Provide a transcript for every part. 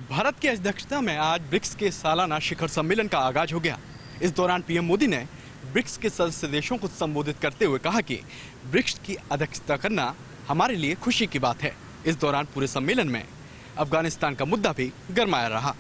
भारत की अध्यक्षता में आज ब्रिक्स के सालाना शिखर सम्मेलन का आगाज हो गया। इस दौरान पीएम मोदी ने ब्रिक्स के सदस्य देशों को संबोधित करते हुए कहा कि ब्रिक्स की अध्यक्षता करना हमारे लिए खुशी की बात है। इस दौरान पूरे सम्मेलन में अफगानिस्तान का मुद्दा भी गरमाया रहा।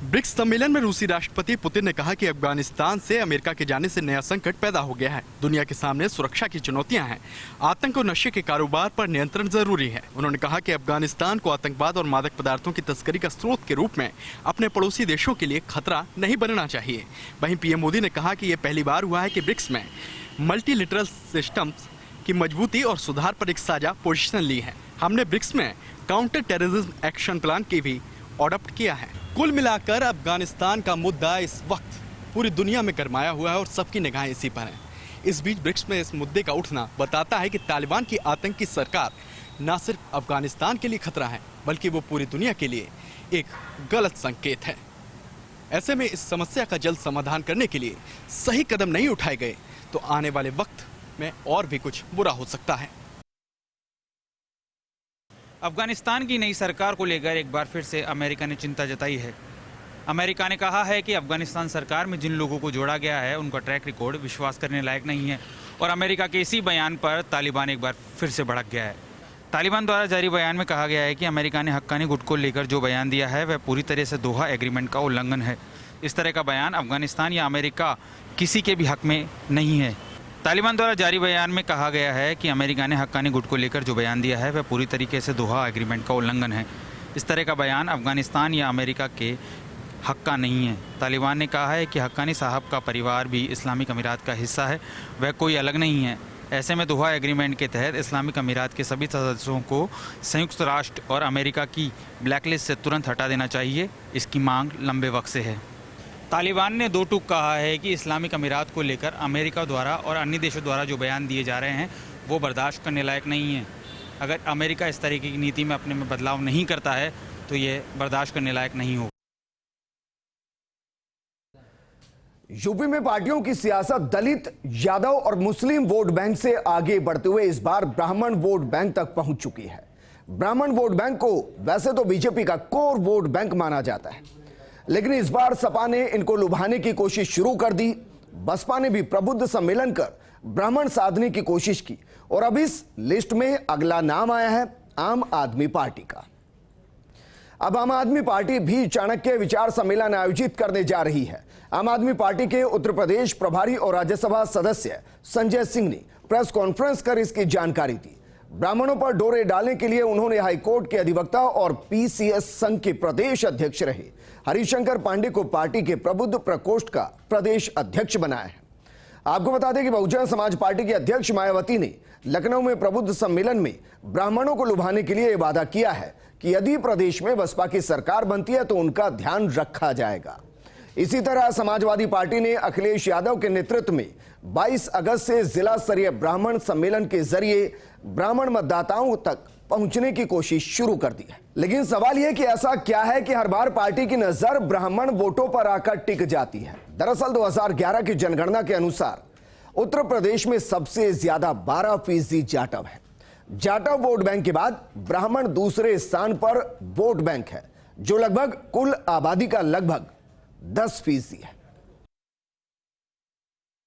ब्रिक्स सम्मेलन में रूसी राष्ट्रपति पुतिन ने कहा कि अफगानिस्तान से अमेरिका के जाने से नया संकट पैदा हो गया है। दुनिया के सामने सुरक्षा की चुनौतियां हैं। आतंक और नशे के कारोबार पर नियंत्रण जरूरी है। उन्होंने कहा कि अफगानिस्तान को आतंकवाद और मादक पदार्थों की तस्करी का स्रोत के रूप में अपने पड़ोसी देशों के लिए खतरा नहीं बनना चाहिए। वहीं पीएम मोदी ने कहा कि यह पहली बार हुआ है कि ब्रिक्स में मल्टीलिटरल सिस्टम्स की मजबूती और सुधार पर एक साझा पोजीशन ली है। हमने ब्रिक्स में काउंटर टेररिज्म एक्शन प्लान की भी अडॉप्ट किया है। कुल मिलाकर अफगानिस्तान का मुद्दा इस वक्त पूरी दुनिया में गरमाया हुआ है और सबकी निगाहें इसी पर हैं। इस बीच ब्रिक्स में इस मुद्दे का उठना बताता है कि तालिबान की आतंकी सरकार न सिर्फ अफगानिस्तान के लिए खतरा है, बल्कि वो पूरी दुनिया के लिए एक गलत संकेत है। ऐसे में इस समस्या का जल्द समाधान करने के लिए सही कदम नहीं उठाए गए तो आने वाले वक्त में और भी कुछ बुरा हो सकता है। अफगानिस्तान की नई सरकार को लेकर एक बार फिर से अमेरिका ने चिंता जताई है। अमेरिका ने कहा है कि अफगानिस्तान सरकार में जिन लोगों को जोड़ा गया है उनका ट्रैक रिकॉर्ड विश्वास करने लायक नहीं है और अमेरिका के इसी बयान पर तालिबान एक बार फिर से भड़क गया है। तालिबान द्वारा जारी बयान में कहा गया है कि अमेरिका ने हक्कानी गुट को लेकर जो बयान दिया है वह पूरी तरह से दोहा एग्रीमेंट का उल्लंघन है। इस तरह का बयान अफगानिस्तान या अमेरिका किसी के भी हक में नहीं है। तालिबान द्वारा जारी बयान में कहा गया है कि अमेरिका ने हक्कानी गुट को लेकर जो बयान दिया है वह पूरी तरीके से दोहा एग्रीमेंट का उल्लंघन है। इस तरह का बयान अफगानिस्तान या अमेरिका के हक का नहीं है। तालिबान ने कहा है कि हक्कानी साहब का परिवार भी इस्लामिक अमीरात का हिस्सा है, वह कोई अलग नहीं है। ऐसे में दोहा एग्रीमेंट के तहत इस्लामिक अमीरात के सभी सदस्यों को संयुक्त राष्ट्र और अमेरिका की ब्लैकलिस्ट से तुरंत हटा देना चाहिए। इसकी मांग लंबे वक्त से है। तालिबान ने दो टूक कहा है कि इस्लामिक अमीरात को लेकर अमेरिका द्वारा और अन्य देशों द्वारा जो बयान दिए जा रहे हैं वो बर्दाश्त करने लायक नहीं है। अगर अमेरिका इस तरीके की नीति में अपने में बदलाव नहीं करता है तो ये बर्दाश्त करने लायक नहीं होगा। यूपी में पार्टियों की सियासत दलित, यादव और मुस्लिम वोट बैंक से आगे बढ़ते हुए इस बार ब्राह्मण वोट बैंक तक पहुंच चुकी है। ब्राह्मण वोट बैंक को वैसे तो बीजेपी का कोर वोट बैंक माना जाता है, लेकिन इस बार सपा ने इनको लुभाने की कोशिश शुरू कर दी। बसपा ने भी प्रबुद्ध सम्मेलन कर ब्राह्मण साधने की कोशिश की और अब इस लिस्ट में अगला नाम आया है आम आदमी पार्टी का। अब आम आदमी पार्टी भी चाणक्य विचार सम्मेलन आयोजित करने जा रही है। आम आदमी पार्टी के उत्तर प्रदेश प्रभारी और राज्यसभा सदस्य संजय सिंह ने प्रेस कॉन्फ्रेंस कर इसकी जानकारी दी। ब्राह्मणों पर डोरे डालने के लिए उन्होंने हाईकोर्ट के अधिवक्ता और पीसीएस संघ के प्रदेश अध्यक्ष रहे हरिशंकर पांडे को पार्टी के प्रबुद्ध प्रकोष्ठ का प्रदेश अध्यक्ष बनाया है। आपको बता दें कि बहुजन समाज पार्टी की अध्यक्ष मायावती ने लखनऊ में प्रबुद्ध सम्मेलन में ब्राह्मणों को लुभाने के लिए वादा किया है कि यदि प्रदेश में बसपा की सरकार बनती है तो उनका ध्यान रखा जाएगा। इसी तरह समाजवादी पार्टी ने अखिलेश यादव के नेतृत्व में 22 अगस्त से जिला स्तरीय ब्राह्मण सम्मेलन के जरिए ब्राह्मण मतदाताओं तक पहुंचने की कोशिश शुरू कर दी है। लेकिन सवाल यह कि ऐसा क्या है कि हर बार पार्टी की नजर ब्राह्मण वोटों पर आकर टिक जाती है। दरअसल 2011 की जनगणना के अनुसार उत्तर प्रदेश में सबसे ज्यादा 12% जाटव है। जाटव वोट बैंक के बाद ब्राह्मण दूसरे स्थान पर वोट बैंक है, जो लगभग कुल आबादी का लगभग 10% है।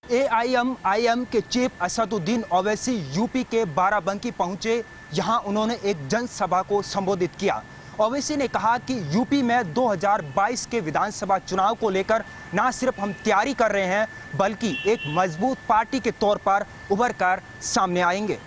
AIM के चीफ असदुद्दीन ओवैसी यूपी के बाराबंकी पहुंचे। यहां उन्होंने एक जनसभा को संबोधित किया। ओवैसी ने कहा कि यूपी में 2022 के विधानसभा चुनाव को लेकर न सिर्फ हम तैयारी कर रहे हैं बल्कि एक मजबूत पार्टी के तौर पर उभर कर सामने आएंगे।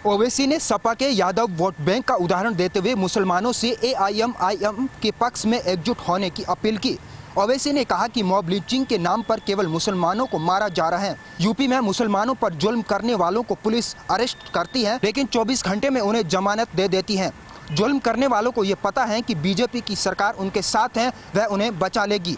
ओवैसी ने सपा के यादव वोट बैंक का उदाहरण देते हुए मुसलमानों से AIM के पक्ष में एकजुट होने की अपील की। ओवैसी ने कहा कि मॉब लिंचिंग के नाम पर केवल मुसलमानों को मारा जा रहा है। यूपी में मुसलमानों पर जुल्म करने वालों को पुलिस अरेस्ट करती है, लेकिन 24 घंटे में उन्हें जमानत दे देती है। जुल्म करने वालों को ये पता है कि बीजेपी की सरकार उनके साथ है, वह उन्हें बचा लेगी।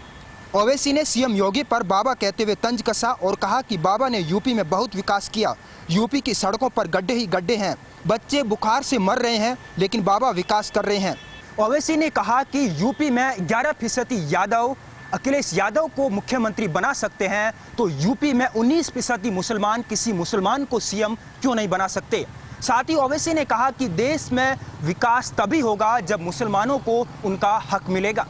ओवैसी ने सीएम योगी पर बाबा कहते हुए तंज कसा और कहा कि बाबा ने यूपी में बहुत विकास किया। यूपी की सड़कों पर गड्ढे ही गड्ढे हैं, बच्चे बुखार से मर रहे हैं, लेकिन बाबा विकास कर रहे हैं। ओवैसी ने कहा कि यूपी में 11% यादव अखिलेश यादव को मुख्यमंत्री बना सकते हैं, तो यूपी में 19% मुसलमान किसी मुसलमान को सीएम क्यों नहीं बना सकते। साथ ही ओवैसी ने कहा कि देश में विकास तभी होगा जब मुसलमानों को उनका हक मिलेगा।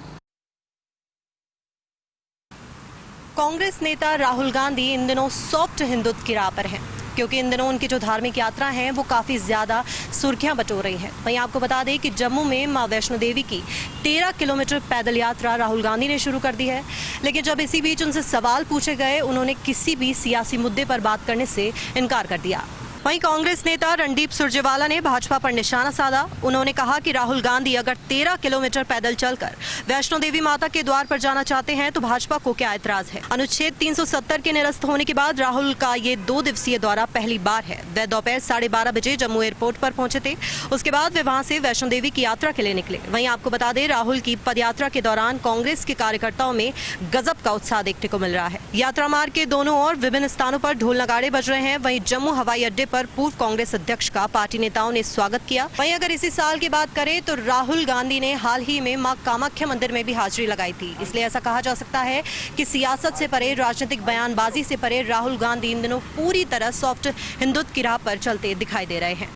कांग्रेस नेता राहुल गांधी इन दिनों सॉफ्ट हिंदुत्व की राह पर हैं, क्योंकि इन दिनों उनकी जो धार्मिक यात्रा है वो काफ़ी ज़्यादा सुर्खियां बटोर रही है। वहीं आपको बता दें कि जम्मू में मां वैष्णो देवी की 13 किलोमीटर पैदल यात्रा राहुल गांधी ने शुरू कर दी है। लेकिन जब इसी बीच उनसे सवाल पूछे गए, उन्होंने किसी भी सियासी मुद्दे पर बात करने से इनकार कर दिया। वहीं कांग्रेस नेता रणदीप सुरजेवाला ने भाजपा पर निशाना साधा। उन्होंने कहा कि राहुल गांधी अगर 13 किलोमीटर पैदल चलकर वैष्णो देवी माता के द्वार पर जाना चाहते हैं तो भाजपा को क्या ऐतराज है। अनुच्छेद 370 के निरस्त होने के बाद राहुल का ये 2 दिवसीय दौरा पहली बार है। वे दोपहर 12:30 बजे जम्मू एयरपोर्ट पर पहुंचे थे। उसके बाद वे वहां से वैष्णो देवी की यात्रा के लिए निकले। वहीं आपको बता दें, राहुल की पदयात्रा के दौरान कांग्रेस के कार्यकर्ताओं में गजब का उत्साह देखने को मिल रहा है। यात्रा मार्ग के दोनों ओर विभिन्न स्थानों पर ढोल नगाड़े बज रहे हैं। वहीं जम्मू हवाई अड्डे पर पूर्व कांग्रेस अध्यक्ष का पार्टी नेताओं ने स्वागत किया। वहीं अगर इसी साल की बात करें तो राहुल गांधी ने हाल ही में मां कामाख्या मंदिर में भी हाजिरी लगाई थी। इसलिए ऐसा कहा जा सकता है कि सियासत से परे, राजनीतिक बयानबाजी से परे राहुल गांधी इन दिनों पूरी तरह सॉफ्ट हिंदुत्व की राह पर चलते दिखाई दे रहे हैं।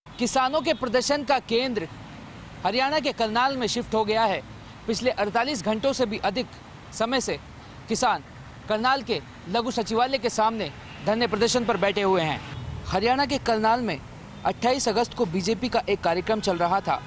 किसानों के प्रदर्शन का केंद्र हरियाणा के करनाल में शिफ्ट हो गया है। पिछले 48 घंटों से भी अधिक समय से किसान करनाल के लघु सचिवालय के सामने धरने प्रदर्शन पर बैठे हुए हैं। हरियाणा के करनाल में 28 अगस्त को बीजेपी का एक कार्यक्रम चल रहा था।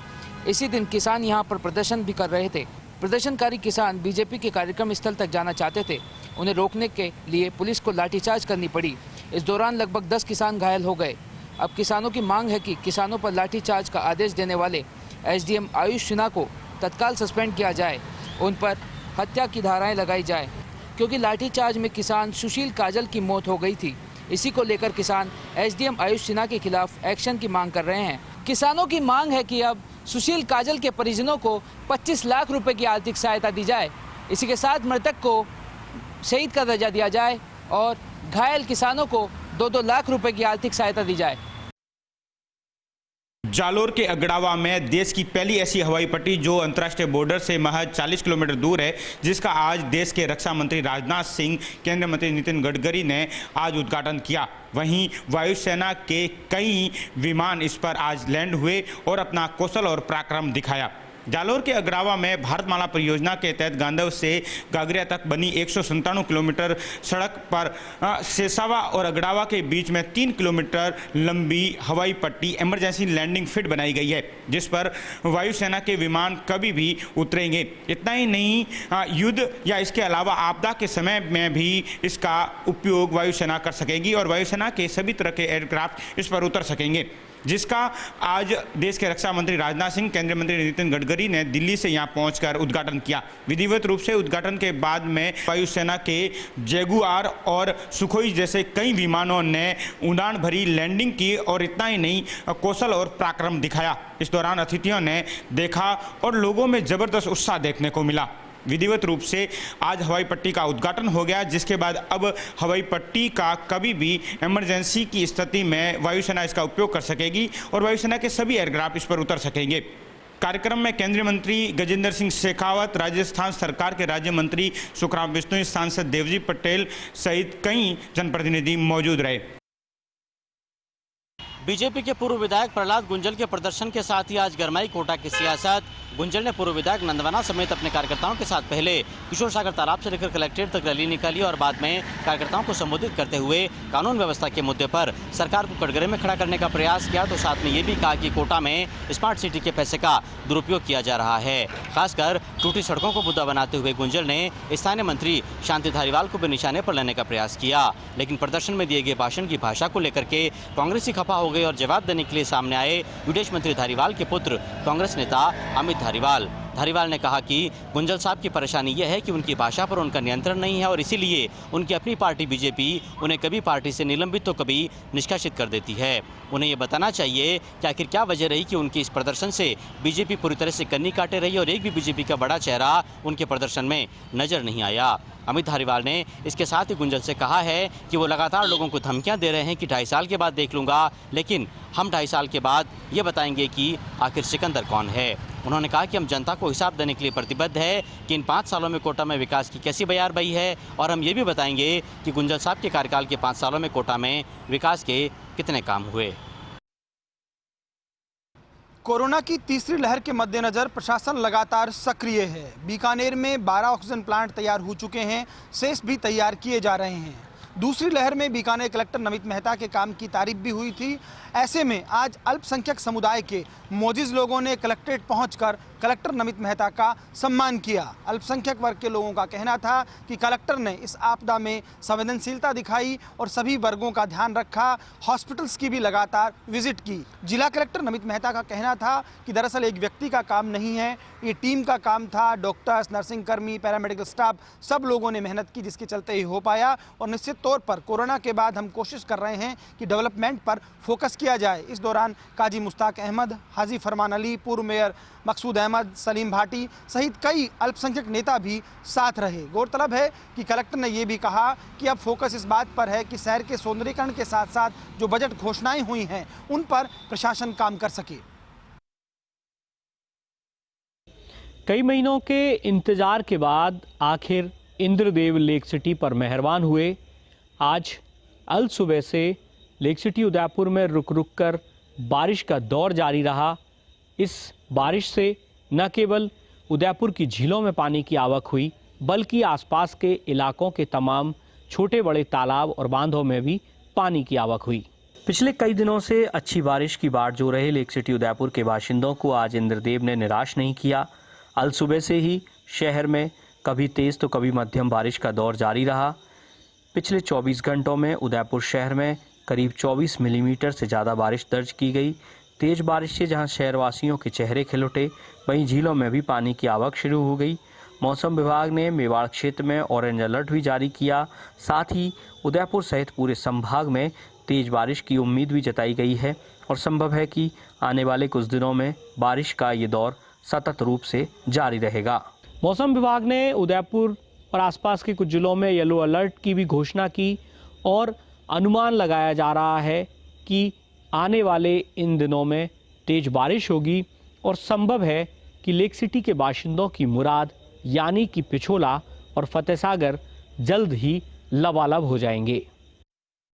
इसी दिन किसान यहां पर प्रदर्शन भी कर रहे थे। प्रदर्शनकारी किसान बीजेपी के कार्यक्रम स्थल तक जाना चाहते थे। उन्हें रोकने के लिए पुलिस को लाठीचार्ज करनी पड़ी। इस दौरान लगभग 10 किसान घायल हो गए। अब किसानों की मांग है कि किसानों पर लाठीचार्ज का आदेश देने वाले एसडीएम आयुष सिन्हा को तत्काल सस्पेंड किया जाए, उन पर हत्या की धाराएं लगाई जाए, क्योंकि लाठीचार्ज में किसान सुशील काजल की मौत हो गई थी। इसी को लेकर किसान एसडीएम आयुष सिन्हा के खिलाफ एक्शन की मांग कर रहे हैं। किसानों की मांग है कि अब सुशील काजल के परिजनों को 25 लाख रुपए की आर्थिक सहायता दी जाए। इसी के साथ मृतक को शहीद का दर्जा दिया जाए और घायल किसानों को 2-2 लाख रुपए की आर्थिक सहायता दी जाए। जालोर के अगड़ावा में देश की पहली ऐसी हवाई पट्टी जो अंतर्राष्ट्रीय बॉर्डर से महज 40 किलोमीटर दूर है, जिसका आज देश के रक्षा मंत्री राजनाथ सिंह, केंद्रीय मंत्री नितिन गडकरी ने आज उद्घाटन किया। वहीं वायुसेना के कई विमान इस पर आज लैंड हुए और अपना कौशल और पराक्रम दिखाया। जालोर के अगड़ावा में भारतमाला परियोजना के तहत गांधव से गागरिया तक बनी 197 किलोमीटर सड़क पर सेसावा और अगड़ावा के बीच में 3 किलोमीटर लंबी हवाई पट्टी इमरजेंसी लैंडिंग फिट बनाई गई है, जिस पर वायुसेना के विमान कभी भी उतरेंगे। इतना ही नहीं, युद्ध या इसके अलावा आपदा के समय में भी इसका उपयोग वायुसेना कर सकेगी और वायुसेना के सभी तरह के एयरक्राफ्ट इस पर उतर सकेंगे, जिसका आज देश के रक्षा मंत्री राजनाथ सिंह, केंद्रीय मंत्री नितिन गडकरी ने दिल्ली से यहां पहुंचकर उद्घाटन किया। विधिवत रूप से उद्घाटन के बाद में वायुसेना के जैगुआर और सुखोई जैसे कई विमानों ने उड़ान भरी, लैंडिंग की और इतना ही नहीं, कौशल और पराक्रम दिखाया। इस दौरान अतिथियों ने देखा और लोगों में जबरदस्त उत्साह देखने को मिला। विधिवत रूप से आज हवाई पट्टी का उद्घाटन हो गया, जिसके बाद अब हवाई पट्टी का कभी भी इमरजेंसी की स्थिति में वायुसेना इसका उपयोग कर सकेगी और वायुसेना के सभी एयरक्राफ्ट इस पर उतर सकेंगे। कार्यक्रम में केंद्रीय मंत्री गजेंद्र सिंह शेखावत, राजस्थान सरकार के राज्य मंत्री सुखराम बिश्नोई, सांसद देवजी पटेल सहित कई जनप्रतिनिधि मौजूद रहे। बीजेपी के पूर्व विधायक प्रहलाद गुंजल के प्रदर्शन के साथ ही आज गरमाई कोटा की सियासत। गुंजल ने पूर्व विधायक नंदवाना समेत अपने कार्यकर्ताओं के साथ पहले किशोर सागर तालाब से लेकर कलेक्ट्रेट तक रैली निकाली और बाद में कार्यकर्ताओं को संबोधित करते हुए कानून व्यवस्था के मुद्दे पर सरकार को कटघरे में खड़ा करने का प्रयास किया। तो साथ में ये भी कहा कि कोटा में स्मार्ट सिटी के पैसे का दुरुपयोग किया जा रहा है। खासकर टूटी सड़कों को मुद्दा बनाते हुए गुंजल ने स्थानीय मंत्री शांति धारीवाल को भी निशाने पर लेने का प्रयास किया। लेकिन प्रदर्शन में दिए गए भाषण की भाषा को लेकर के कांग्रेसी खफा हो गए और जवाब देने के लिए सामने आए विदेश मंत्री धारीवाल के पुत्र कांग्रेस नेता अमित धारीवाल ने कहा कि गुंजल साहब की परेशानी यह है कि उनकी भाषा पर उनका नियंत्रण नहीं है और इसीलिए उनकी अपनी पार्टी बीजेपी उन्हें कभी पार्टी से निलंबित तो कभी निष्कासित कर देती है। उन्हें ये बताना चाहिए कि आखिर क्या वजह रही कि उनके इस प्रदर्शन से बीजेपी पूरी तरह से कन्नी काटे रही और एक भी बीजेपी का बड़ा चेहरा उनके प्रदर्शन में नजर नहीं आया। अमित धारीवाल ने इसके साथ ही गुंजल से कहा है कि वो लगातार लोगों को धमकियां दे रहे हैं कि 2.5 साल के बाद देख लूंगा, लेकिन हम 2.5 साल के बाद ये बताएंगे कि आखिर सिकंदर कौन है। उन्होंने कहा कि हम जनता को हिसाब देने के लिए प्रतिबद्ध है कि इन 5 सालों में कोटा में विकास की कैसी बयार बही है और हम ये भी बताएंगे कि गुंजल साहब के कार्यकाल के 5 सालों में कोटा में विकास के कितने काम हुए। कोरोना की तीसरी लहर के मद्देनजर प्रशासन लगातार सक्रिय है। बीकानेर में 12 ऑक्सीजन प्लांट तैयार हो चुके हैं, शेष भी तैयार किए जा रहे हैं। दूसरी लहर में बीकानेर कलेक्टर नमित मेहता के काम की तारीफ भी हुई थी। ऐसे में आज अल्पसंख्यक समुदाय के मोजिज लोगों ने कलेक्ट्रेट पहुंचकर कलेक्टर नमित मेहता का सम्मान किया। अल्पसंख्यक वर्ग के लोगों का कहना था कि कलेक्टर ने इस आपदा में संवेदनशीलता दिखाई और सभी वर्गों का ध्यान रखा। हॉस्पिटल्स की भी लगातार विजिट की। जिला कलेक्टर नमित मेहता का कहना था कि दरअसल एक व्यक्ति का काम नहीं है, ये टीम का काम था। डॉक्टर्स, नर्सिंग कर्मी, पैरामेडिकल स्टाफ सब लोगों ने मेहनत की, जिसके चलते ही हो पाया। और निश्चित तौर पर कोरोना के बाद हम कोशिश कर रहे हैं कि डेवलपमेंट पर फोकस किया जाए। इस दौरान काजी मुश्ताक अहमद, हाजी फरमान अली, पूर्व मेयर मकसूद अहमद, सलीम भाटी सहित कई अल्पसंख्यक नेता भी साथ रहे। गौरतलब है कि कलेक्टर ने यह भी कहा कि अब फोकस इस बात पर है कि शहर के सौंदर्यीकरण के साथ साथ जो बजट घोषणाएं हुई हैं उन पर प्रशासन काम कर सके। कई महीनों के इंतजार के बाद आखिर इंद्रदेव लेक सिटी पर मेहरबान हुए। आज अल सुबह से लेक सिटी उदयपुर में रुक रुक कर बारिश का दौर जारी रहा। इस बारिश से न केवल उदयपुर की झीलों में पानी की आवक हुई, बल्कि आसपास के इलाकों के तमाम छोटे बड़े तालाब और बांधों में भी पानी की आवक हुई। पिछले कई दिनों से अच्छी बारिश की बाट जो रहे लेक सिटी उदयपुर के बाशिंदों को आज इंद्रदेव ने निराश नहीं किया। अल सुबह से ही शहर में कभी तेज़ तो कभी मध्यम बारिश का दौर जारी रहा। पिछले 24 घंटों में उदयपुर शहर में करीब 24 मिलीमीटर से ज़्यादा बारिश दर्ज की गई। तेज़ बारिश से जहां शहरवासियों के चेहरे खिल उठे, वहीं झीलों में भी पानी की आवक शुरू हो गई। मौसम विभाग ने मेवाड़ क्षेत्र में ऑरेंज अलर्ट भी जारी किया। साथ ही उदयपुर सहित पूरे संभाग में तेज़ बारिश की उम्मीद भी जताई गई है और संभव है कि आने वाले कुछ दिनों में बारिश का ये दौर सतत रूप से जारी रहेगा। मौसम विभाग ने उदयपुर और आसपास के कुछ जिलों में येलो अलर्ट की भी घोषणा की और अनुमान लगाया जा रहा है कि आने वाले इन दिनों में तेज़ बारिश होगी और संभव है कि लेक सिटी के बाशिंदों की मुराद यानी कि पिछोला और फतेह सागर जल्द ही लबालब हो जाएंगे।